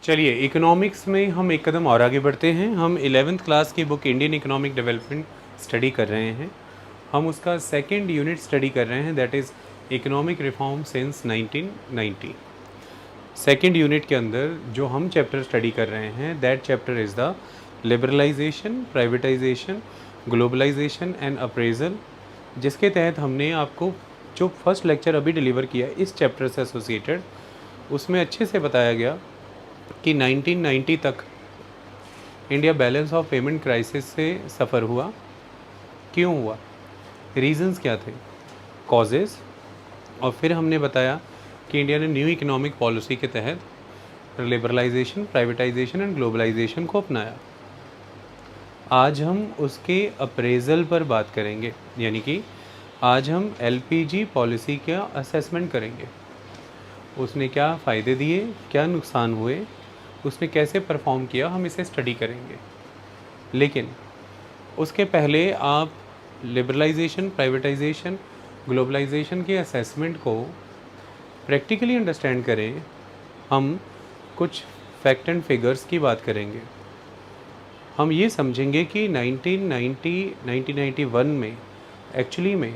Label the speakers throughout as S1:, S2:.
S1: चलिए इकोनॉमिक्स में हम एक कदम और आगे बढ़ते हैं। हम 11th क्लास की book Indian economic development study कर रहे हैं। हम उसका सेकंड यूनिट स्टडी कर रहे हैं, that is economic reform since 1990। Second unit के अंदर जो हम चैप्टर स्टडी कर रहे हैं, that chapter is the liberalisation, privatisation, globalisation and appraisal, जिसके तहत हमने आपको जो फर्स्ट लेक्चर अभी डिलीवर किया इस चैप्टर से एसोसिएटेड, उसमें अच्छे से बताया गया कि 1990 तक India balance of payment crisis से सफ़र हुआ। क्यों हुआ, रीजंस क्या थे, कॉजेज़, और फिर हमने बताया कि इंडिया ने न्यू इकोनॉमिक पॉलिसी के तहत लिबरलाइजेशन, प्राइवेटाइजेशन एंड ग्लोबलाइजेशन को अपनाया। आज हम उसके अप्रेजल पर बात करेंगे, यानी कि आज हम एलपीजी पॉलिसी का असेसमेंट करेंगे। उसने क्या फ़ायदे दिए, क्या नुकसान हुए, उसने कैसे परफॉर्म किया, हम इसे स्टडी करेंगे। लेकिन उसके पहले आप लिबरलाइजेशन, प्राइवेटाइजेशन, ग्लोबलाइजेशन के असेसमेंट को प्रैक्टिकली अंडरस्टैंड करें। हम कुछ फैक्ट एंड फिगर्स की बात करेंगे। हम ये समझेंगे कि 1991 में एक्चुअली में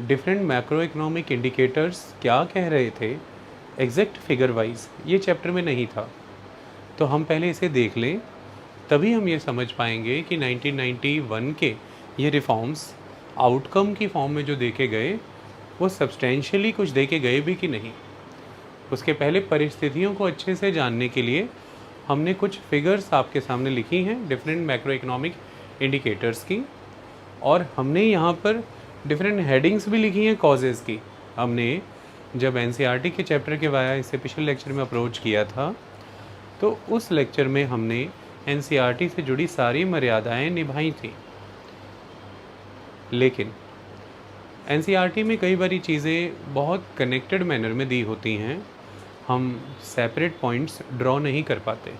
S1: डिफरेंट मैक्रो इकोनॉमिक इंडिकेटर्स क्या कह रहे थे एग्जैक्ट फिगर वाइज, ये चैप्टर में नहीं था। तो हम पहले इसे देख लें, तभी हम ये समझ पाएंगे कि 1991 के ये रिफॉर्म्स आउटकम की फॉर्म में जो देखे गए वो सब्सटेंशियली कुछ देखे गए भी कि नहीं। उसके पहले परिस्थितियों को अच्छे से जानने के लिए हमने कुछ फिगर्स आपके सामने लिखी हैं डिफरेंट मैक्रो इकोनॉमिक इंडिकेटर्स की, और हमने यहाँ पर डिफरेंट हेडिंग्स भी लिखी हैं कॉजेज़ की। हमने जब एनसीईआरटी के चैप्टर के वाया इससे पिछले लेक्चर में अप्रोच किया था, तो उस लेक्चर में हमने एनसीईआरटी से जुड़ी सारी मर्यादाएं निभाई थी। लेकिन एनसीईआरटी में कई बारी चीज़ें बहुत कनेक्टेड मैनर में दी होती हैं, हम सेपरेट पॉइंट्स ड्रॉ नहीं कर पाते।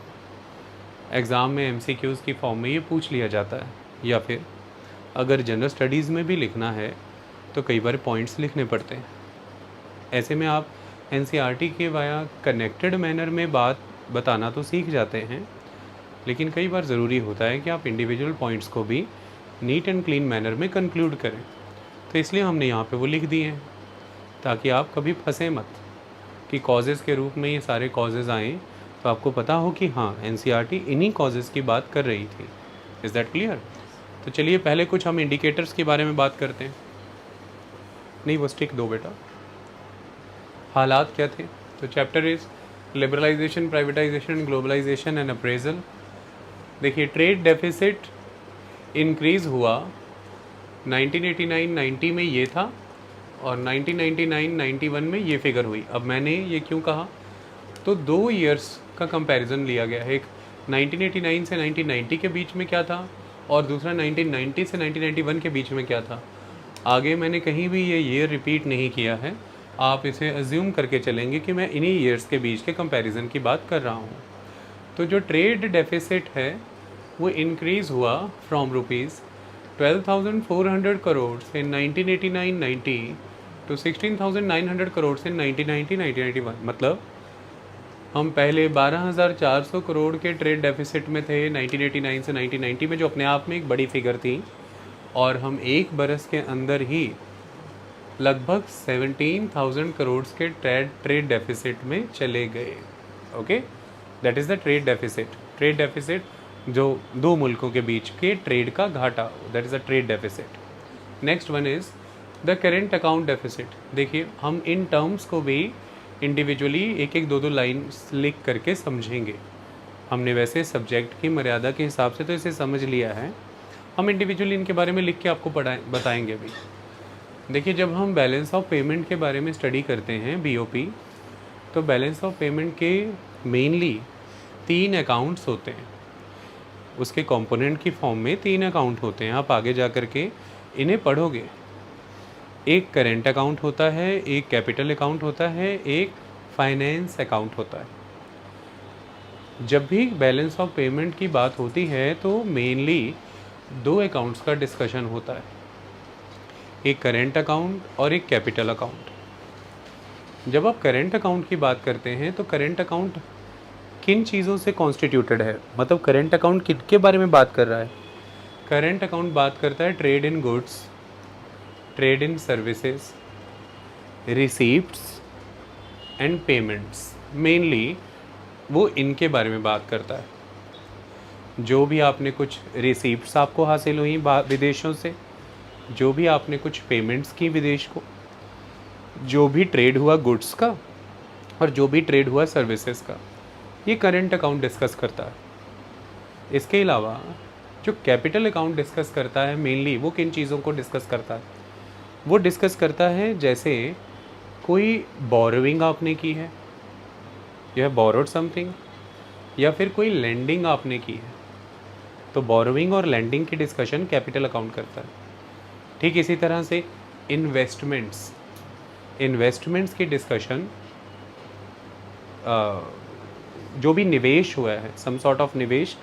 S1: एग्ज़ाम में एमसीक्यूज़ की फॉर्म में ये पूछ लिया जाता है, या फिर अगर जनरल स्टडीज़ में भी लिखना है तो कई बार पॉइंट्स लिखने पड़ते हैं। ऐसे में आप एनसीईआरटी के वाया कनेक्टेड मैनर में बात बताना तो सीख जाते हैं, लेकिन कई बार ज़रूरी होता है कि आप इंडिविजुअल पॉइंट्स को भी नीट एंड क्लीन मैनर में कंक्लूड करें। तो इसलिए हमने यहाँ पे वो लिख दिए हैं ताकि आप कभी फंसे मत कि कॉजेज़ के रूप में ये सारे कॉजेज़ आएँ, तो आपको पता हो कि हाँ एनसीईआरटी इन्हीं कॉजेज़ की बात कर रही थी। Is that clear? तो चलिए पहले कुछ हम इंडिकेटर्स के बारे में बात करते हैं। नहीं, वो स्टिक दो बेटा। हालात क्या थे? तो chapter is liberalisation, privatisation, globalisation and appraisal. देखिए, ट्रेड डेफिसिट इंक्रीज़ हुआ 1989-90 में ये था, और 1999-91 में ये फिगर हुई। अब मैंने ये क्यों कहा, तो 2 ईयर्स का कंपैरिजन लिया गया है। एक 1989 से 1990 के बीच में क्या था, और दूसरा 1990 से 1991 के बीच में क्या था। आगे मैंने कहीं भी ये ईयर रिपीट नहीं किया है, आप इसे अज्यूम करके चलेंगे कि मैं इन्हीं ईयर्स के बीच के कंपैरिजन की बात कर रहा हूँ। तो जो ट्रेड डेफिसिट है वो इंक्रीज़ हुआ from rupees 12,400 crore in 1989-90 to 16,900 crore in 1990-1991। मतलब हम पहले 12,400 करोड़ के ट्रेड डेफिसिट में थे 1989 से 1990 में, जो अपने आप में एक बड़ी फिगर थी, और हम एक बरस के अंदर ही लगभग 17,000 करोड़ के ट्रेड डेफिसिट में चले गए। Okay, that is the trade deficit. Trade deficit जो दो मुल्कों के बीच के ट्रेड का घाटा, that is the trade deficit. Next one is the current account deficit. देखिए, हम इन टर्म्स को भी इंडिविजुअली एक एक दो दो लाइन लिख करके समझेंगे। हमने वैसे सब्जेक्ट की मर्यादा के हिसाब से तो इसे समझ लिया है, हम इंडिविजुअली इनके बारे में लिख के आपको बताएंगे भी। देखिए, जब हम बैलेंस ऑफ पेमेंट के बारे में स्टडी करते हैं बीओपी, तो बैलेंस ऑफ पेमेंट के मेनली 3 अकाउंट्स होते हैं। उसके कंपोनेंट की फॉर्म में 3 अकाउंट होते हैं, आप आगे जा कर के इन्हें पढ़ोगे। एक करेंट अकाउंट होता है, एक कैपिटल अकाउंट होता है, एक फाइनेंस अकाउंट होता है। जब भी बैलेंस ऑफ पेमेंट की बात होती है तो मेनली 2 अकाउंट्स का डिस्कशन होता है, एक करेंट अकाउंट और एक कैपिटल अकाउंट। जब आप करेंट अकाउंट की बात करते हैं तो करेंट अकाउंट किन चीज़ों से कॉन्स्टिट्यूटेड है, मतलब करेंट अकाउंट किसके बारे में बात कर रहा है। करेंट अकाउंट बात करता है trade in goods, trade in services, receipts and payments. Mainly वो इनके बारे में बात करता है। जो भी आपने कुछ रिसीप्ट्स आपको हासिल हुई विदेशों से, जो भी आपने कुछ पेमेंट्स की विदेश को, जो भी ट्रेड हुआ गुड्स का और जो भी ट्रेड हुआ सर्विसेज का, ये करेंट अकाउंट डिस्कस करता है। इसके अलावा जो कैपिटल अकाउंट डिस्कस करता है मेनली वो किन चीज़ों को डिस्कस करता है, वो डिस्कस करता है जैसे कोई बोरोविंग आपने की है, यह बोरोड समथिंग, या फिर कोई लेंडिंग आपने की है, तो बोरोविंग और लेंडिंग की डिस्कशन कैपिटल अकाउंट करता है। ठीक इसी तरह से इन्वेस्टमेंट्स की डिस्कशन, जो भी निवेश हुआ है, सम सॉर्ट ऑफ निवेश,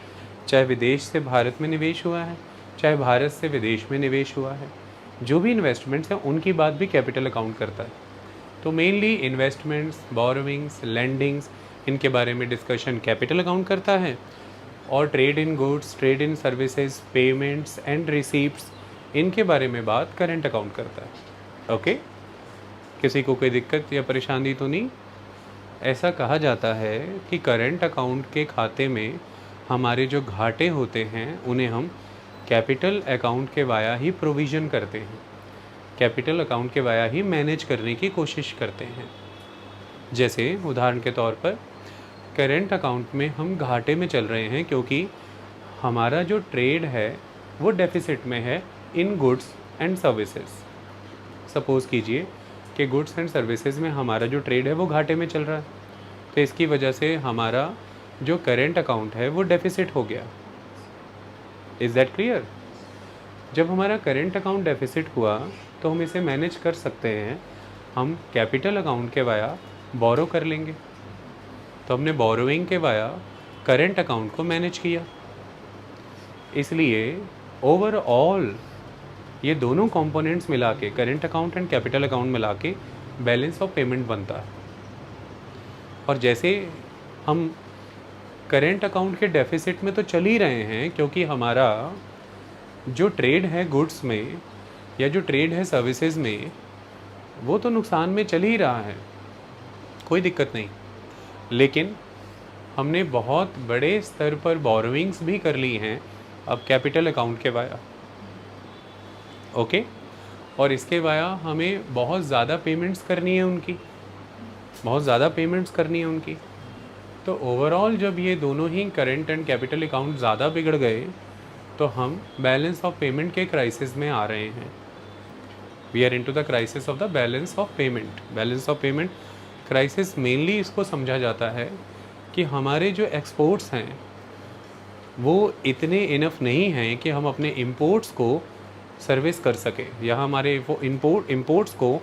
S1: चाहे विदेश से भारत में निवेश हुआ है, चाहे भारत से विदेश में निवेश हुआ है, जो भी इन्वेस्टमेंट्स हैं उनकी बात भी कैपिटल अकाउंट करता है। तो मेनली इन्वेस्टमेंट्स, बोरोविंग्स, लेंडिंग्स, इनके बारे में डिस्कशन कैपिटल अकाउंट करता है। और trade in goods, trade in services, payments and receipts, इनके बारे में बात करेंट अकाउंट करता है। ओके, किसी को कोई दिक्कत या परेशानी तो नहीं। ऐसा कहा जाता है कि करेंट अकाउंट के खाते में हमारे जो घाटे होते हैं उन्हें हम कैपिटल अकाउंट के वाया ही प्रोविज़न करते हैं, कैपिटल अकाउंट के वाया ही मैनेज करने की कोशिश करते हैं। जैसे उदाहरण के तौर पर करेंट अकाउंट में हम घाटे में चल रहे हैं क्योंकि हमारा जो ट्रेड है वो डेफिसिट में है इन गुड्स एंड सर्विसेज। सपोज़ कीजिए कि गुड्स एंड सर्विसेज में हमारा जो ट्रेड है वो घाटे में चल रहा है, तो इसकी वजह से हमारा जो करेंट अकाउंट है वो डेफिसिट हो गया। Is that clear? जब हमारा करेंट अकाउंट डेफिसिट हुआ तो हम इसे मैनेज कर सकते हैं, हम कैपिटल अकाउंट के वाया बोरो कर लेंगे। तो हमने बोरोइंग के वाया करेंट अकाउंट को मैनेज किया। इसलिए ओवरऑल ये दोनों कंपोनेंट्स मिला के, current account and capital account मिला के बैलेंस ऑफ पेमेंट बनता है। और जैसे हम करेंट अकाउंट के डेफिसिट में तो चल ही रहे हैं क्योंकि हमारा जो ट्रेड है गुड्स में या जो ट्रेड है सर्विसेज में वो तो नुकसान में चल ही रहा है, कोई दिक्कत नहीं। लेकिन हमने बहुत बड़े स्तर पर बोरोविंग्स भी कर ली हैं अब कैपिटल अकाउंट के वाया। ओके, और इसके वाया हमें बहुत ज़्यादा पेमेंट्स करनी है उनकी, बहुत ज़्यादा पेमेंट्स करनी है उनकी। तो ओवरऑल जब ये दोनों ही करेंट एंड कैपिटल अकाउंट ज़्यादा बिगड़ गए तो हम बैलेंस ऑफ पेमेंट के क्राइसिस में आ रहे हैं। We are into the crisis of the balance of payment. Balance of payment crisis mainly इसको समझा जाता है कि हमारे जो एक्सपोर्ट्स हैं वो इतने इनफ नहीं हैं कि हम अपने इंपोर्ट्स को सर्विस कर सकें या हमारे वो इंपोर्ट्स को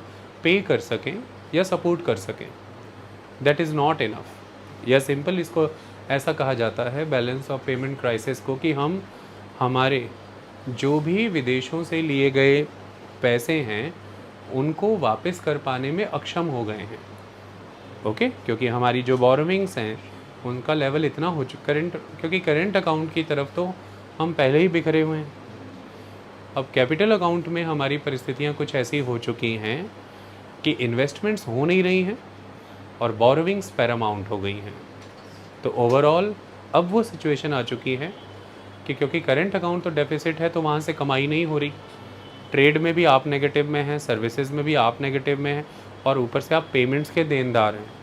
S1: पे कर सकें या सपोर्ट कर सकें। That is not enough. या सिंपल इसको ऐसा कहा जाता है बैलेंस ऑफ पेमेंट क्राइसिस को कि हम हमारे जो भी विदेशों से लिए गए पैसे हैं उनको वापस कर पाने में अक्षम हो गए हैं। ओके, क्योंकि हमारी जो बोरोविंग्स हैं उनका लेवल इतना हो चुका क्योंकि करेंट अकाउंट की तरफ तो हम पहले ही बिखरे हुए हैं। अब कैपिटल अकाउंट में हमारी परिस्थितियां कुछ ऐसी हो चुकी हैं कि इन्वेस्टमेंट्स हो नहीं रही हैं और बोरोविंग्स पैरामाउंट हो गई हैं। तो ओवरऑल अब वो सिचुएशन आ चुकी है कि क्योंकि करेंट अकाउंट तो डेफिसिट है तो वहाँ से कमाई नहीं हो रही, ट्रेड में भी आप नेगेटिव में हैं, सर्विसेज में भी आप नेगेटिव में हैं और ऊपर से आप पेमेंट्स के देनदार हैं।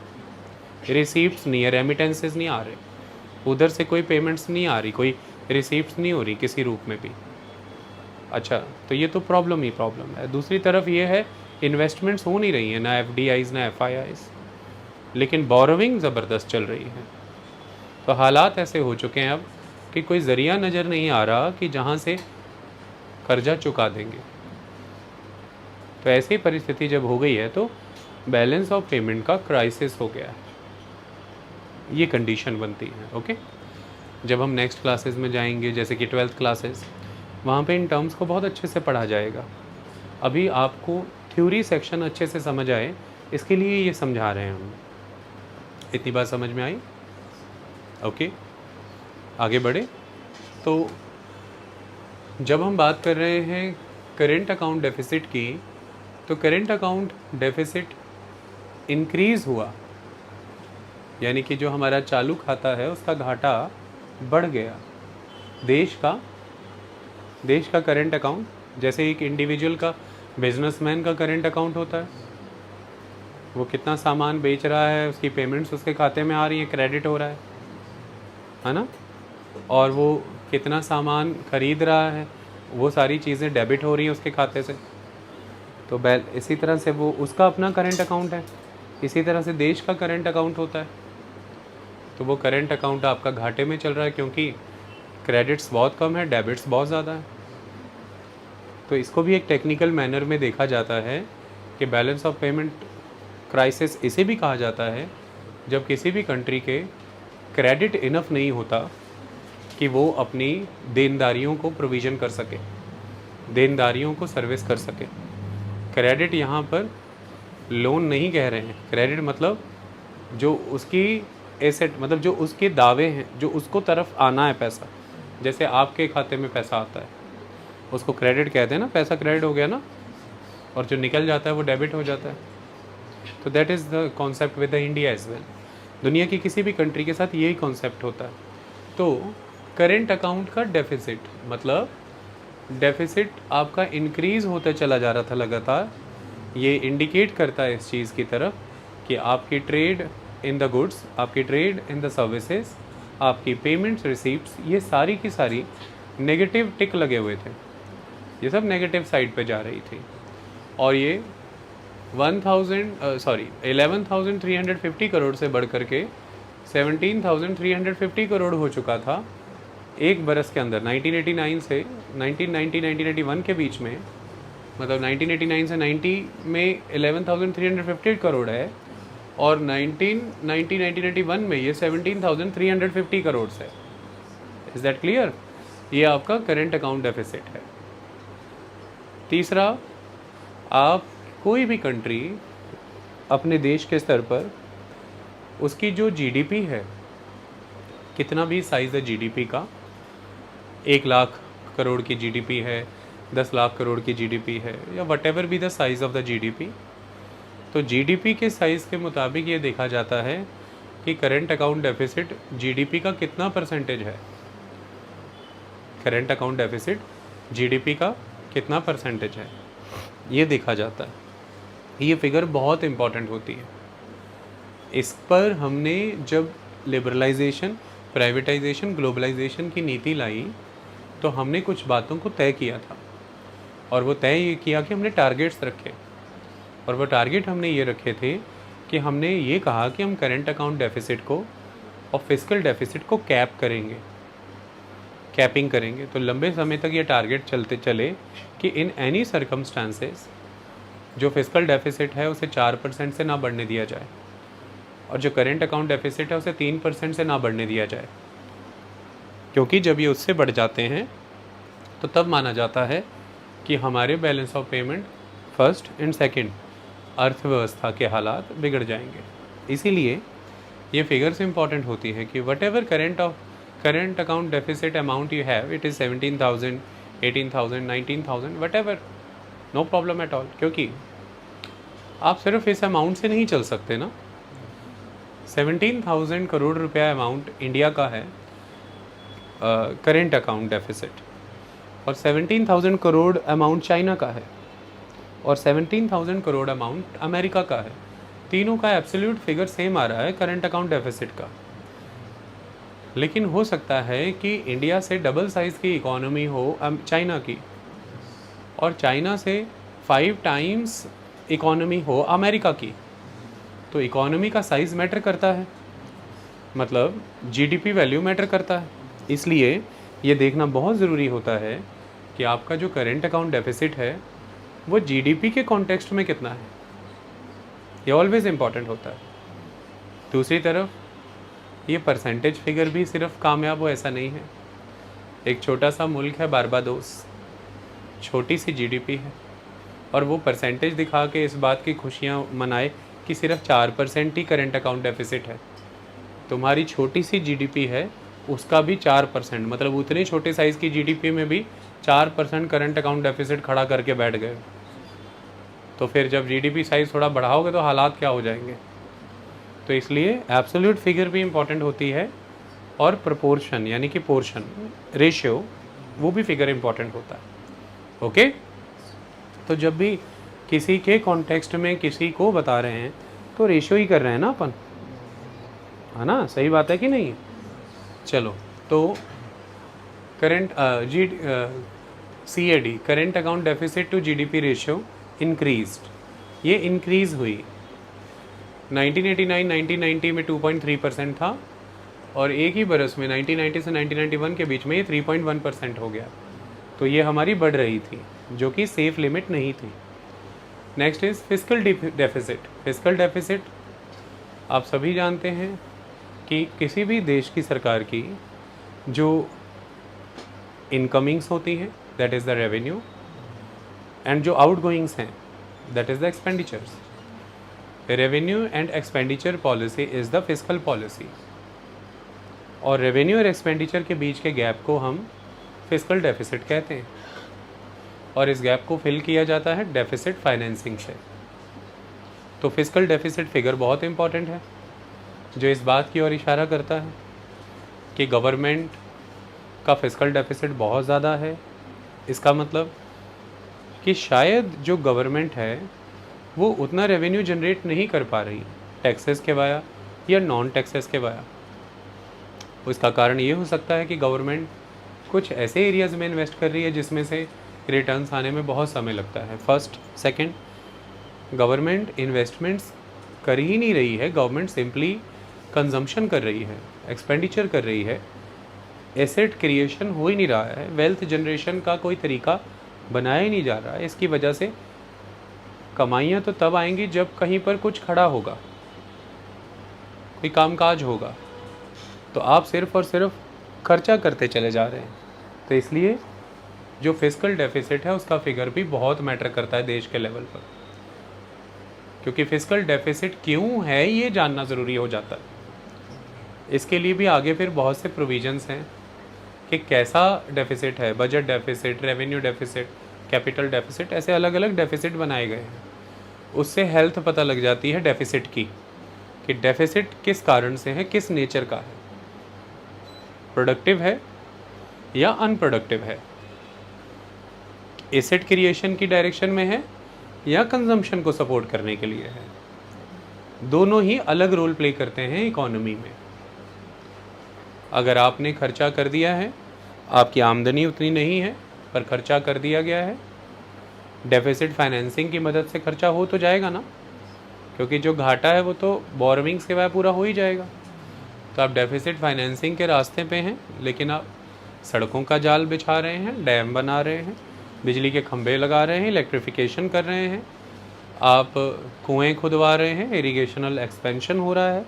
S1: रिसीप्ट्स नहीं है, रेमिटेंसेस नहीं आ रहे, उधर से कोई पेमेंट्स नहीं आ रही, कोई रिसीप्ट्स नहीं हो रही किसी रूप में भी। अच्छा, तो ये तो प्रॉब्लम ही प्रॉब्लम है। दूसरी तरफ ये है इन्वेस्टमेंट्स हो नहीं रही हैं, ना FDIs ना FIIs, लेकिन बोरोविंग ज़बरदस्त चल रही है। तो हालात ऐसे हो चुके हैं अब कि कोई ज़रिया नज़र नहीं आ रहा कि जहाँ से कर्जा चुका देंगे। तो ऐसी परिस्थिति जब हो गई है तो बैलेंस ऑफ पेमेंट का क्राइसिस हो गया है, ये कंडीशन बनती है। ओके, जब हम नेक्स्ट क्लासेस में जाएंगे जैसे कि 12th क्लासेस, वहाँ पे इन टर्म्स को बहुत अच्छे से पढ़ा जाएगा। अभी आपको थ्योरी सेक्शन अच्छे से समझ आए इसके लिए ये समझा रहे हैं हम। इतनी बात समझ में आई? ओके, आगे बढ़े। तो जब हम बात कर रहे हैं करेंट अकाउंट डेफिसिट की, तो करेंट अकाउंट डेफिसिट इंक्रीज़ हुआ, यानी कि जो हमारा चालू खाता है उसका घाटा बढ़ गया। देश का करेंट अकाउंट, जैसे एक इंडिविजुअल का, बिजनेसमैन का करेंट अकाउंट होता है, वो कितना सामान बेच रहा है, उसकी पेमेंट्स उसके खाते में आ रही है, क्रेडिट हो रहा है ना, और वो कितना सामान खरीद रहा है, वो सारी चीज़ें डेबिट हो रही हैं उसके खाते से। तो इसी तरह से वो उसका अपना करेंट अकाउंट है। इसी तरह से देश का करेंट अकाउंट होता है। तो वो करेंट अकाउंट आपका घाटे में चल रहा है क्योंकि क्रेडिट्स बहुत कम है, डेबिट्स बहुत ज़्यादा है। तो इसको भी एक टेक्निकल मैनर में देखा जाता है कि बैलेंस ऑफ पेमेंट क्राइसिस इसे भी कहा जाता है, जब किसी भी कंट्री के क्रेडिट इनफ नहीं होता कि वो अपनी देनदारियों को प्रोविज़न कर सके, देनदारियों को सर्विस कर सके। क्रेडिट यहाँ पर लोन नहीं कह रहे हैं। क्रेडिट मतलब जो उसकी एसेट, मतलब जो उसके दावे हैं, जो उसको तरफ आना है पैसा, जैसे आपके खाते में पैसा आता है उसको क्रेडिट कहते हैं ना, पैसा क्रेडिट हो गया ना, और जो निकल जाता है वो डेबिट हो जाता है। तो that is the concept with the India as well. दुनिया की किसी भी कंट्री के साथ यही कॉन्सेप्ट होता है। तो करेंट अकाउंट का डेफिसिट मतलब डेफिसिट आपका इंक्रीज़ होता चला जा रहा था लगातार। ये इंडिकेट करता है इस चीज़ की तरफ कि आपकी ट्रेड इन द गुड्स, आपकी ट्रेड इन द सर्विसेज, आपकी पेमेंट्स, रिसीप्ट्स, ये सारी की सारी नेगेटिव टिक लगे हुए थे, ये सब नेगेटिव साइड पे जा रही थी। और ये 11,350 करोड़ से बढ़ करके 17,350 करोड़ हो चुका था एक बरस के अंदर। 1989 से 1991 के बीच में, मतलब 1989 से 90 में 11,350 करोड़ है, और 1991 में ये 17,350 करोड़ है। Is that clear? ये आपका करेंट अकाउंट डेफिसिट है। तीसरा, आप कोई भी कंट्री अपने देश के स्तर पर उसकी जो जीडीपी है, कितना भी साइज़ है जीडीपी का, 1 लाख करोड़ की जीडीपी है, 10 लाख करोड़ की जीडीपी है, या what ever be the size of the GDP, तो जीडीपी के साइज़ के मुताबिक ये देखा जाता है कि करेंट अकाउंट डेफिसिट जीडीपी का कितना परसेंटेज है। करेंट अकाउंट डेफिसिट जीडीपी का कितना परसेंटेज है, ये देखा जाता है। ये फिगर बहुत इम्पॉर्टेंट होती है। इस पर हमने जब लिबरलाइजेशन, प्राइवेटाइजेशन, ग्लोबलाइजेशन की नीति लाई, तो हमने कुछ बातों को तय किया था, और वो तय ये किया कि हमने टारगेट्स रखे, और वो टारगेट हमने ये रखे थे कि हमने ये कहा कि हम करेंट अकाउंट डेफिसिट को और फिस्कल डेफिसिट को कैपिंग करेंगे। तो लंबे समय तक ये टारगेट चलते चले कि इन एनी सर्कमस्टांसेस जो फिस्कल डेफिसिट है उसे 4% से ना बढ़ने दिया जाए, और जो करेंट अकाउंट डेफिसिट है उसे 3% से ना बढ़ने दिया जाए, क्योंकि जब ये उससे बढ़ जाते हैं तो तब माना जाता है कि हमारे balance of payment first and second अर्थव्यवस्था के हालात बिगड़ जाएंगे। इसीलिए ये फिगर्स इंपॉर्टेंट होती है कि whatever current account deficit amount you have, it is 17,000, 18,000, 19,000, whatever, no problem at all, क्योंकि आप सिर्फ इस अमाउंट से नहीं चल सकते ना। 17,000 करोड़ रुपया अमाउंट इंडिया का है करेंट अकाउंट डेफिसिट, और 17,000 करोड़ अमाउंट चाइना का है, और 17,000 करोड़ अमाउंट अमेरिका का है। तीनों का एब्सोल्यूट फिगर सेम आ रहा है करेंट अकाउंट डेफिसिट का। लेकिन हो सकता है कि इंडिया से डबल साइज़ की इकोनॉमी हो चाइना की, और चाइना से 5 टाइम्स इकोनॉमी हो अमेरिका की। तो इकोनॉमी का साइज़ मैटर करता है, मतलब जीडीपी वैल्यू मैटर करता है। इसलिए ये देखना बहुत ज़रूरी होता है कि आपका जो करेंट अकाउंट डेफिसिट है वो जीडीपी के कॉन्टेक्स्ट में कितना है। ये ऑलवेज़ इम्पॉर्टेंट होता है। दूसरी तरफ ये परसेंटेज फिगर भी सिर्फ कामयाब हो ऐसा नहीं है। एक छोटा सा मुल्क है बारबाडोस, छोटी सी जीडीपी है, और वो परसेंटेज दिखा के इस बात की खुशियाँ मनाए कि सिर्फ 4% ही करेंट अकाउंट डेफिसिट है। तुम्हारी छोटी सी जीडीपी है उसका भी 4%, मतलब उतने छोटे साइज़ की जीडीपी में भी 4% करंट अकाउंट डेफिसिट खड़ा करके बैठ गए। तो फिर जब जीडीपी साइज़ थोड़ा बढ़ाओगे तो हालात क्या हो जाएंगे। तो इसलिए एब्सोल्यूट फिगर भी इम्पॉर्टेंट होती है और प्रोपोर्शन यानी कि पोर्शन रेशियो वो भी फिगर इम्पॉर्टेंट होता है। ओके, तो जब भी किसी के कॉन्टेक्स्ट में किसी को बता रहे हैं तो रेशियो ही कर रहे हैं ना अपन, है ना, सही बात है कि नहीं। चलो, तो current CAD current account deficit to GDP ratio increased, ये इंक्रीज़ हुई। 1989-1990 में 2.3% था और एक ही बरस में 1990 से 1991 के बीच में ये 3.1% हो गया। तो ये हमारी बढ़ रही थी जो कि सेफ लिमिट नहीं थी। Next is fiscal deficit. Fiscal deficit आप सभी जानते हैं कि किसी भी देश की सरकार की जो इनकमिंग्स होती हैं that is the revenue, and जो आउटगोइंग्स हैं that is the expenditures. Revenue and expenditure policy is the fiscal policy, और रेवेन्यू और एक्सपेंडिचर के बीच के गैप को हम फिस्कल डेफिसिट कहते हैं, और इस गैप को फिल किया जाता है डेफिसिट फाइनेंसिंग से। तो फिस्कल डेफिसिट फिगर बहुत इंपॉर्टेंट है जो इस बात की ओर इशारा करता है कि गवर्नमेंट का फिस्कल डेफिसिट बहुत ज़्यादा है। इसका मतलब कि शायद जो गवर्नमेंट है वो उतना रेवेन्यू जनरेट नहीं कर पा रही टैक्सेस के वाया या नॉन टैक्सेस के वाया। उसका कारण ये हो सकता है कि गवर्नमेंट कुछ ऐसे एरियाज़ में इन्वेस्ट कर रही है जिसमें से रिटर्न्स आने में बहुत समय लगता है। फर्स्ट, सेकंड, गवर्नमेंट इन्वेस्टमेंट्स कर ही नहीं रही है, गवर्नमेंट सिंपली कंजम्पशन कर रही है, एक्सपेंडिचर कर रही है, एसेट क्रिएशन हो ही नहीं रहा है, वेल्थ जनरेशन का कोई तरीका बनाया ही नहीं जा रहा है। इसकी वजह से कमाइयाँ तो तब आएंगी जब कहीं पर कुछ खड़ा होगा, कोई कामकाज होगा, तो आप सिर्फ और सिर्फ खर्चा करते चले जा रहे हैं। तो इसलिए जो फिस्कल डेफिसिट है उसका फिगर भी बहुत मैटर करता है देश के लेवल पर, क्योंकि फिस्कल डेफिसिट क्यों है ये जानना ज़रूरी हो जाता है। इसके लिए भी आगे फिर बहुत से प्रोविजंस हैं कि कैसा डेफिसिट है, budget deficit, revenue deficit, capital deficit, ऐसे अलग अलग डेफिसिट बनाए गए हैं। उससे हेल्थ पता लग जाती है डेफिसिट की, कि डेफिसिट किस कारण से है, किस नेचर का है, प्रोडक्टिव है या अनप्रोडक्टिव है, एसेट क्रिएशन की डायरेक्शन में है या कंजम्पशन को सपोर्ट करने के लिए है। दोनों ही अलग रोल प्ले करते हैं इकोनॉमी में। अगर आपने खर्चा कर दिया है, आपकी आमदनी उतनी नहीं है पर खर्चा कर दिया गया है, डेफिसिट फाइनेंसिंग की मदद से खर्चा हो तो जाएगा ना, क्योंकि जो घाटा है वो तो बोरोइंग के बाद पूरा हो ही जाएगा। तो आप डेफिसिट फाइनेंसिंग के रास्ते पे हैं, लेकिन आप सड़कों का जाल बिछा रहे हैं, डैम बना रहे हैं, बिजली के खंभे लगा रहे हैं, इलेक्ट्रिफिकेशन कर रहे हैं, आप कुएं खुदवा रहे हैं, इरिगेशनल एक्सपेंशन हो रहा है,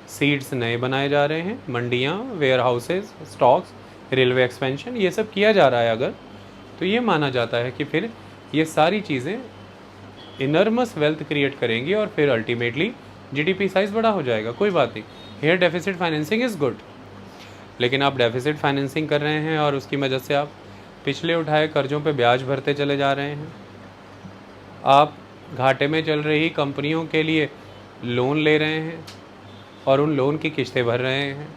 S1: सीड्स नए बनाए जा रहे हैं, मंडियाँ, warehouses, stocks, railway expansion, ये सब किया जा रहा है अगर, तो ये माना जाता है कि फिर ये सारी चीज़ें इनर्मस वेल्थ क्रिएट करेंगी और फिर अल्टीमेटली जीडीपी साइज़ बड़ा हो जाएगा। कोई बात नहीं, here deficit financing is good, लेकिन आप डेफिसिट फाइनेंसिंग कर रहे हैं और उसकी वजह से आप पिछले उठाए कर्ज़ों पे ब्याज भरते चले जा रहे हैं, आप घाटे में चल रही कंपनियों के लिए लोन ले रहे हैं और उन लोन की किस्तें भर रहे हैं,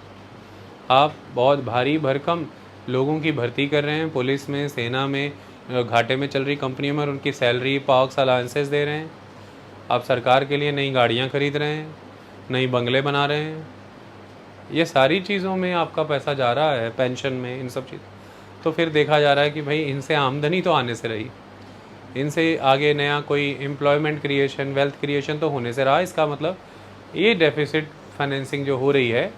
S1: आप बहुत भारी भरकम लोगों की भर्ती कर रहे हैं पुलिस में, सेना में, घाटे में चल रही कंपनियों में, और उनकी सैलरी, पॉक्स, अलाउंसेस दे रहे हैं, आप सरकार के लिए नई गाड़ियाँ खरीद रहे हैं, नई बंगले बना रहे हैं, ये सारी चीज़ों में आपका पैसा जा रहा है, पेंशन में, इन सब चीज़। तो फिर देखा जा रहा है कि भाई इनसे आमदनी तो आने से रही, इनसे आगे नया कोई एम्प्लॉयमेंट क्रिएशन, वेल्थ क्रिएशन तो होने से रहा। इसका मतलब ये डेफिसिट फाइनेंसिंग जो हो रही है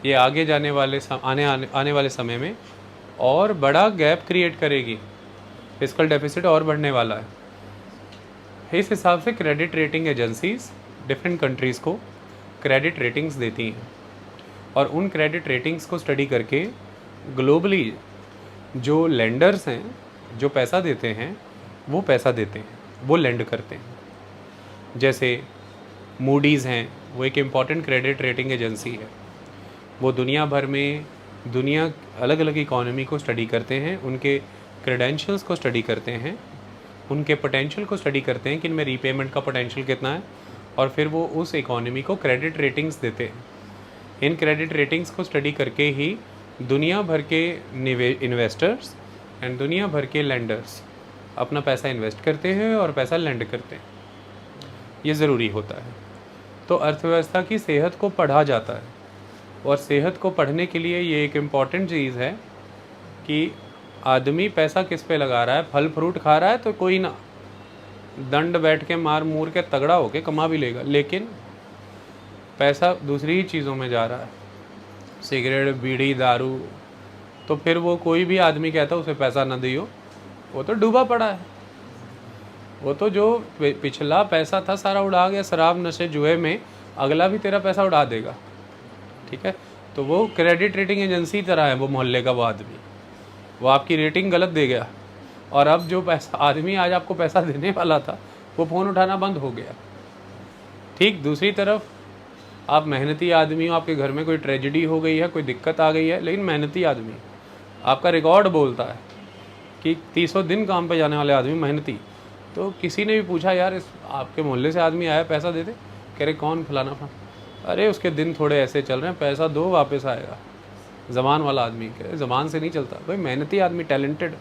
S1: ये आगे जाने वाले आने वाले समय में और बड़ा गैप क्रिएट करेगी, फिस्कल डेफिसिट और बढ़ने वाला है। इस हिसाब से credit rating agencies different countries को क्रेडिट रेटिंग्स देती हैं, और उन क्रेडिट रेटिंग्स को स्टडी करके ग्लोबली जो लेंडर्स हैं, जो पैसा देते हैं, वो पैसा देते हैं, वो लेंड करते हैं। जैसे मूडीज़ हैं, वो एक इम्पॉर्टेंट क्रेडिट रेटिंग एजेंसी है, वो दुनिया भर में दुनिया अलग अलग इकोनॉमी को स्टडी करते हैं, उनके क्रेडेंशियल्स को स्टडी करते हैं, उनके पोटेंशियल को स्टडी करते हैं कि इनमें रीपेमेंट का पोटेंशियल कितना है, और फिर वो उस इकोनॉमी को क्रेडिट रेटिंग्स देते हैं। इन क्रेडिट रेटिंग्स को स्टडी करके ही दुनिया भर के इन्वेस्टर्स एंड दुनिया भर के लेंडर्स अपना पैसा इन्वेस्ट करते हैं और पैसा लेंड करते हैं। ये ज़रूरी होता है। तो अर्थव्यवस्था की सेहत को पढ़ा जाता है, और सेहत को पढ़ने के लिए ये एक इम्पॉर्टेंट चीज़ है कि आदमी पैसा किस पे लगा रहा है। फल फ्रूट खा रहा है तो कोई ना, दंड बैठ के मार मूर के तगड़ा होके कमा भी लेगा, लेकिन पैसा दूसरी ही चीज़ों में जा रहा है, सिगरेट, बीड़ी, दारू, तो फिर वो कोई भी आदमी कहता है उसे पैसा ना दियो, वो तो डूबा पड़ा है। वो तो जो पिछला पैसा था सारा उड़ा गया शराब, नशे, जुए में, अगला भी तेरा पैसा उड़ा देगा। ठीक है, तो वो क्रेडिट रेटिंग एजेंसी तरह है वो मोहल्ले का वो आदमी, वो आपकी रेटिंग गलत दे गया, और अब जो पैसा आदमी आज आपको पैसा देने वाला था वो फ़ोन उठाना बंद हो गया। ठीक, दूसरी तरफ आप मेहनती आदमी हो, आपके घर में कोई ट्रेजेडी हो गई है, कोई दिक्कत आ गई है, लेकिन मेहनती आदमी, आपका रिकॉर्ड बोलता है कि 300 दिन काम पे जाने वाले आदमी मेहनती। तो किसी ने भी पूछा यार इस आपके मोहल्ले से आदमी आया पैसा दे दे, कह रहे कौन, फलाना फलाना। अरे उसके दिन थोड़े ऐसे चल रहे हैं, पैसा दो वापस आएगा। ज़बान वाला आदमी, कह रहे ज़बान से नहीं चलता भाई, मेहनती आदमी, टैलेंटेड,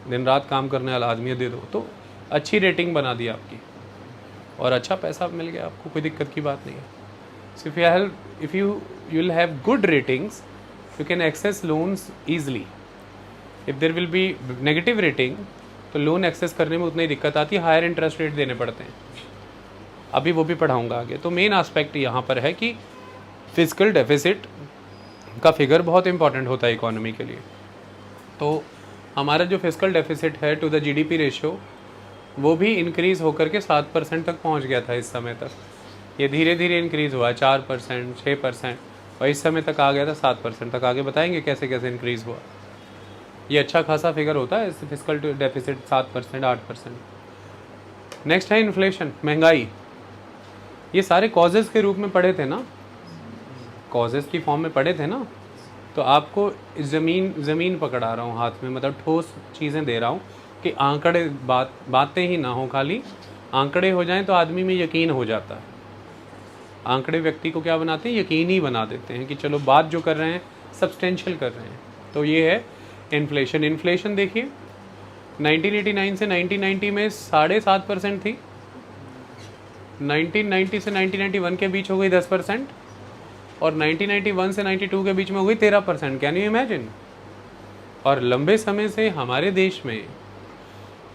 S1: दिन रात काम करने वाला आदमी दे दो। तो अच्छी रेटिंग बना दी आपकी और अच्छा पैसा मिल गया आपको, कोई दिक्कत की बात नहीं है। So if you will have good ratings you can access loans easily. if there will be negative rating तो लोन एक्सेस करने में उतनी ही दिक्कत आती है, हायर इंटरेस्ट रेट देने पड़ते हैं। अभी वो भी पढ़ाऊंगा आगे। तो मेन एस्पेक्ट यहाँ पर है कि फिजिकल डेफिसिट का फिगर बहुत इंपॉर्टेंट होता है इकोनॉमी के लिए। तो हमारा जो फिजिकल डेफिसिट है टू द जीडीपी रेशियो वो भी इंक्रीज़ होकर के 7% तक पहुँच गया था इस समय तक। ये धीरे धीरे इंक्रीज़ हुआ, 4%, 6%, और इस समय तक आ गया था 7% तक। आगे बताएंगे कैसे कैसे इंक्रीज़ हुआ। ये अच्छा खासा फिगर होता है इससे, फिजिकल डेफिसिट 7%, 8%। नेक्स्ट है इन्फ्लेशन, महंगाई। ये सारे कॉजेज़ के रूप में पढ़े थे ना, कॉजेज़ की फॉर्म में पढ़े थे ना। तो आपको ज़मीन पकड़ा रहा हूँ हाथ में, मतलब ठोस चीज़ें दे रहा हूँ कि आंकड़े बातें ही ना हो, खाली आंकड़े हो जाएं तो आदमी में यकीन हो जाता है। आंकड़े व्यक्ति को क्या बनाते हैं, यकीनी बना देते हैं कि चलो बात जो कर रहे हैं सब्सटेंशियल कर रहे हैं। तो ये है इन्फ्लेशन। इन्फ्लेशन देखिए 1989 से 1990 में 7.5% थी, 1990 से 1991 के बीच हो गई 10%, और 1991 से 92 के बीच में हो गई 13%। Can you imagine. और लंबे समय से हमारे देश में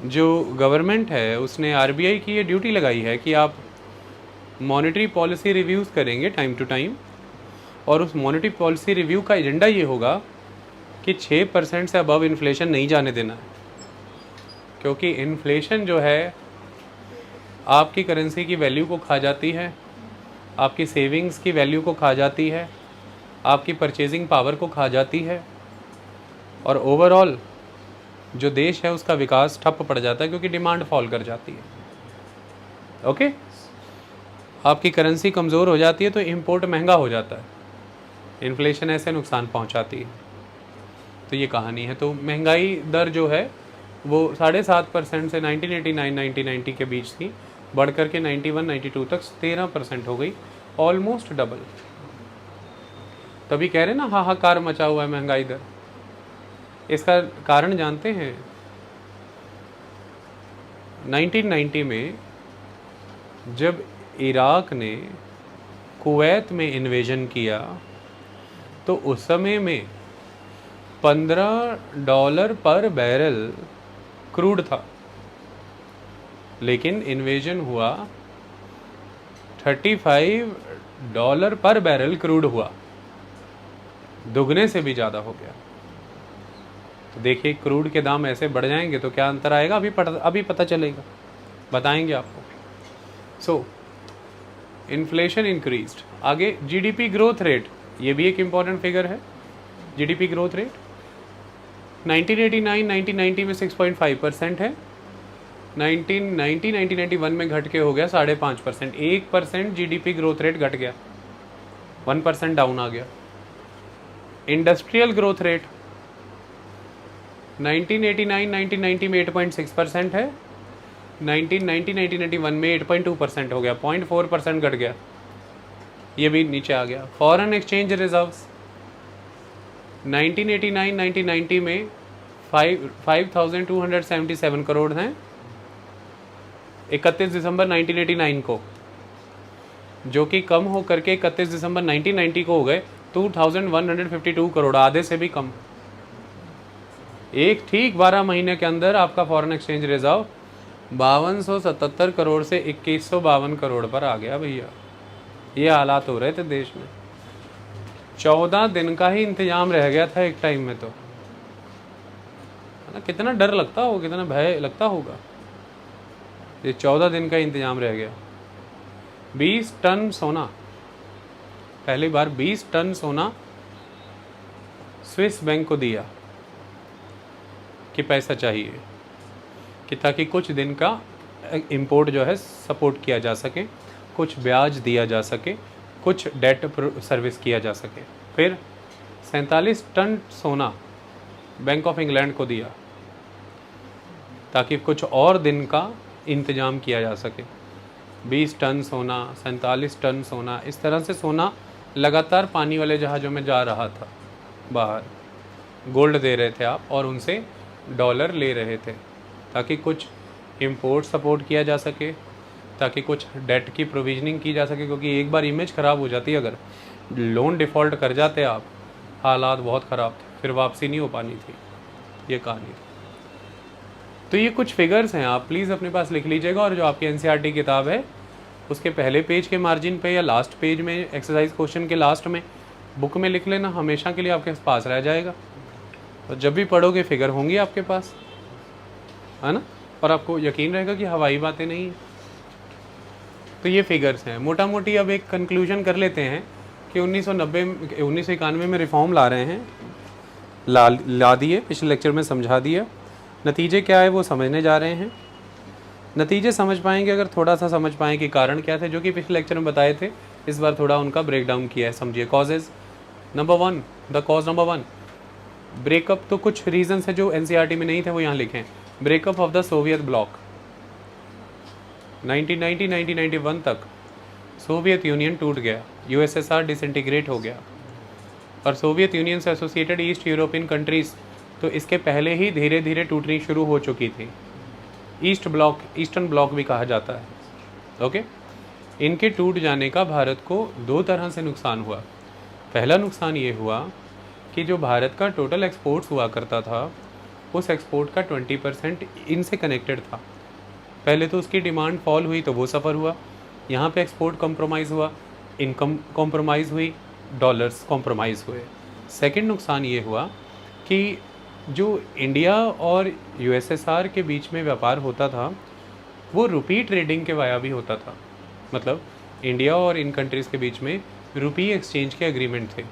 S1: जो गवर्नमेंट है उसने आरबीआई की ये ड्यूटी लगाई है कि आप मॉनेटरी पॉलिसी रिव्यूज़ करेंगे टाइम टू टाइम, और उस मॉनेटरी पॉलिसी रिव्यू का एजेंडा ये होगा कि 6% से अबव इन्फ्लेशन नहीं जाने देना है। क्योंकि इन्फ्लेशन जो है आपकी करेंसी की वैल्यू को खा जाती है, आपकी सेविंग्स की वैल्यू को खा जाती है, आपकी परचेजिंग पावर को खा जाती है, और ओवरऑल जो देश है उसका विकास ठप पड़ जाता है क्योंकि डिमांड फॉल कर जाती है। ओके, आपकी करेंसी कमज़ोर हो जाती है तो इंपोर्ट महंगा हो जाता है। इन्फ्लेशन ऐसे नुकसान पहुंचाती है। तो ये कहानी है। तो महंगाई दर जो है वो 7.5% से 1989-1990 के बीच थी, बढ़ कर के 91-92 तक 13% हो गई, ऑलमोस्ट डबल। तभी कह रहे ना हाहाकार मचा हुआ है महंगाई दर। इसका कारण जानते हैं, 1990 में जब इराक ने कुवैत में इन्वेजन किया तो उस समय में $15 पर बैरल क्रूड था, लेकिन इन्वेजन हुआ $35 पर बैरल क्रूड हुआ, दुगने से भी ज़्यादा हो गया। तो देखिए क्रूड के दाम ऐसे बढ़ जाएंगे तो क्या अंतर आएगा, अभी पता चलेगा, बताएंगे आपको। सो इन्फ्लेशन इंक्रीज्ड। आगे जीडीपी ग्रोथ रेट, ये भी एक इम्पॉर्टेंट फिगर है। जीडीपी ग्रोथ रेट 1989-1990 में 6.5% है, 1990-1991 में घट के हो गया 5.5%। 1% जीडीपी ग्रोथ रेट घट गया, 1% डाउन आ गया। इंडस्ट्रियल ग्रोथ रेट 1989-1990 में 8.6% है, 1990-1991 में 8.2% हो गया, 0.4% घट गया, ये भी नीचे आ गया। फॉरेन एक्सचेंज रिजर्व्स 1989-1990 में 5,277 करोड़ हैं 31 दिसंबर 1989 को, जो कि कम हो करके 31 दिसंबर 1990 को हो गए 2,152 करोड़, आधे से भी कम। एक ठीक 12 महीने के अंदर आपका फॉरेन एक्सचेंज रिजर्व 5277 करोड़ से 2152 करोड़ पर आ गया भैया। ये हालात हो रहे थे देश में। 14 दिन का ही इंतजाम रह गया था एक टाइम में, तो है ना, कितना डर लगता होगा, कितना भय लगता होगा। ये 14 दिन का इंतजाम रह गया। 20 टन सोना, पहली बार 20 टन सोना स्विस बैंक को दिया कि पैसा चाहिए, कि ताकि कुछ दिन का इंपोर्ट जो है सपोर्ट किया जा सके, कुछ ब्याज दिया जा सके, कुछ डेट सर्विस किया जा सके। फिर 47 टन सोना बैंक ऑफ इंग्लैंड को दिया ताकि कुछ और दिन का इंतजाम किया जा सके। 20 टन सोना, 47 टन सोना, इस तरह से सोना लगातार पानी वाले जहाज़ों में जा रहा था बाहर। गोल्ड दे रहे थे आप और उनसे डॉलर ले रहे थे ताकि कुछ इंपोर्ट सपोर्ट किया जा सके, ताकि कुछ डेट की प्रोविजनिंग की जा सके, क्योंकि एक बार इमेज ख़राब हो जाती है, अगर लोन डिफ़ॉल्ट कर जाते आप, हालात बहुत ख़राब थे, फिर वापसी नहीं हो पानी थी। ये कहानी थी। तो ये कुछ फिगर्स हैं, आप प्लीज़ अपने पास लिख लीजिएगा, और जो आपकी एनसीईआरटी किताब है उसके पहले पेज के मार्जिन पे या लास्ट पेज में एक्सरसाइज क्वेश्चन के लास्ट में बुक में लिख लेना, हमेशा के लिए आपके पास रह जाएगा। और जब भी पढ़ोगे फिगर होंगी आपके पास, है ना, और आपको यकीन रहेगा कि हवाई बातें नहीं हैं। तो ये फिगर्स हैं मोटा मोटी। अब एक कंक्लूजन कर लेते हैं कि 1991 में रिफॉर्म ला रहे हैं, ला दिए, पिछले लेक्चर में समझा दिया। नतीजे क्या है वो समझने जा रहे हैं। नतीजे समझ पाएंगे अगर थोड़ा सा समझ पाएँ कि कारण क्या थे, जो कि पिछले लेक्चर में बताए थे, इस बार थोड़ा उनका ब्रेक डाउन किया है। समझिए causes. Number 1, the cause number 1 breakup. तो कुछ रीजंस है जो एनसीईआरटी में नहीं थे, वो यहाँ लिखें। Breakup of the Soviet block 1990-1991 तक सोवियत यूनियन टूट गया, यूएसएसआर डिसइंटीग्रेट हो गया, और सोवियत यूनियन से एसोसिएटेड ईस्ट यूरोपियन कंट्रीज़ तो इसके पहले ही धीरे धीरे टूटनी शुरू हो चुकी थी। ईस्टर्न ब्लॉक भी कहा जाता है। ओके, इनके टूट जाने का भारत को दो तरह से नुकसान हुआ। पहला नुकसान ये हुआ कि जो भारत का टोटल एक्सपोर्ट्स हुआ करता था, उस एक्सपोर्ट का 20% इनसे कनेक्टेड था। पहले तो उसकी डिमांड फॉल हुई तो वो सफ़र हुआ, यहाँ पे एक्सपोर्ट कॉम्प्रोमाइज़ हुआ, इनकम कॉम्प्रोमाइज़ हुई, डॉलर्स कॉम्प्रोमाइज़ हुए। सेकंड नुकसान ये हुआ कि जो इंडिया और यूएसएसआर के बीच में व्यापार होता था, वो रुपी ट्रेडिंग के वाया भी होता था। मतलब इंडिया और इन कंट्रीज़ के बीच में रुपी एक्सचेंज के एग्रीमेंट थे,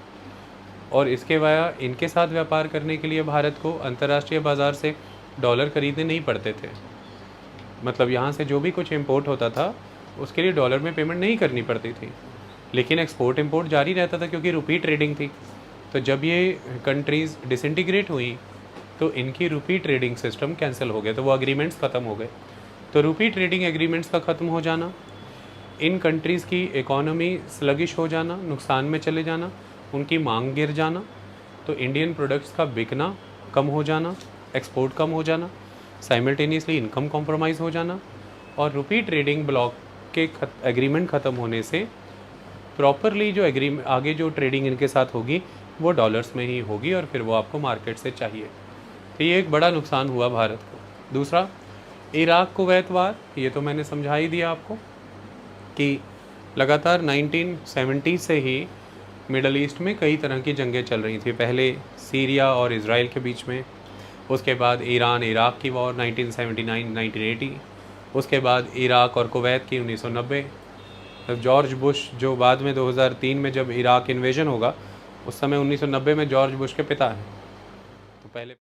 S1: और इसके वाया इनके साथ व्यापार करने के लिए भारत को अंतर्राष्ट्रीय बाज़ार से डॉलर खरीदने नहीं पड़ते थे। मतलब यहाँ से जो भी कुछ इंपोर्ट होता था उसके लिए डॉलर में पेमेंट नहीं करनी पड़ती थी, लेकिन एक्सपोर्ट इंपोर्ट जारी रहता था क्योंकि रुपी ट्रेडिंग थी। तो जब ये कंट्रीज़ डिसइंटीग्रेट हुई तो इनकी रुपी ट्रेडिंग सिस्टम कैंसिल हो गया, तो वो एग्रीमेंट्स ख़त्म हो गए। तो रुपी ट्रेडिंग एग्रीमेंट्स का ख़त्म हो जाना, इन कंट्रीज़ की इकोनॉमी स्लगिश हो जाना, नुकसान में चले जाना, उनकी मांग गिर जाना, तो इंडियन प्रोडक्ट्स का बिकना कम हो जाना, एक्सपोर्ट कम हो जाना, साइमल्टेनियसली इनकम कॉम्प्रोमाइज़ हो जाना, और रुपी ट्रेडिंग ब्लॉक के एग्रीमेंट ख़त्म होने से प्रॉपरली जो एग्रीमेंट आगे जो ट्रेडिंग इनके साथ होगी वो डॉलर्स में ही होगी, और फिर वो आपको मार्केट से चाहिए। तो ये एक बड़ा नुकसान हुआ भारत को। दूसरा, इराक कुवैत वार, ये तो मैंने समझा ही दिया आपको कि लगातार 1970 से ही मिडल ईस्ट में कई तरह की जंगें चल रही थी। पहले सीरिया और इज़राइल के बीच में, उसके बाद ईरान इराक की वॉर 1979-1980, उसके बाद इराक और कुवैत की 1990। जॉर्ज बुश जो बाद में 2003 में जब इराक इन्वेजन होगा, उस समय 1990 में जॉर्ज बुश के पिता हैं। तो पहले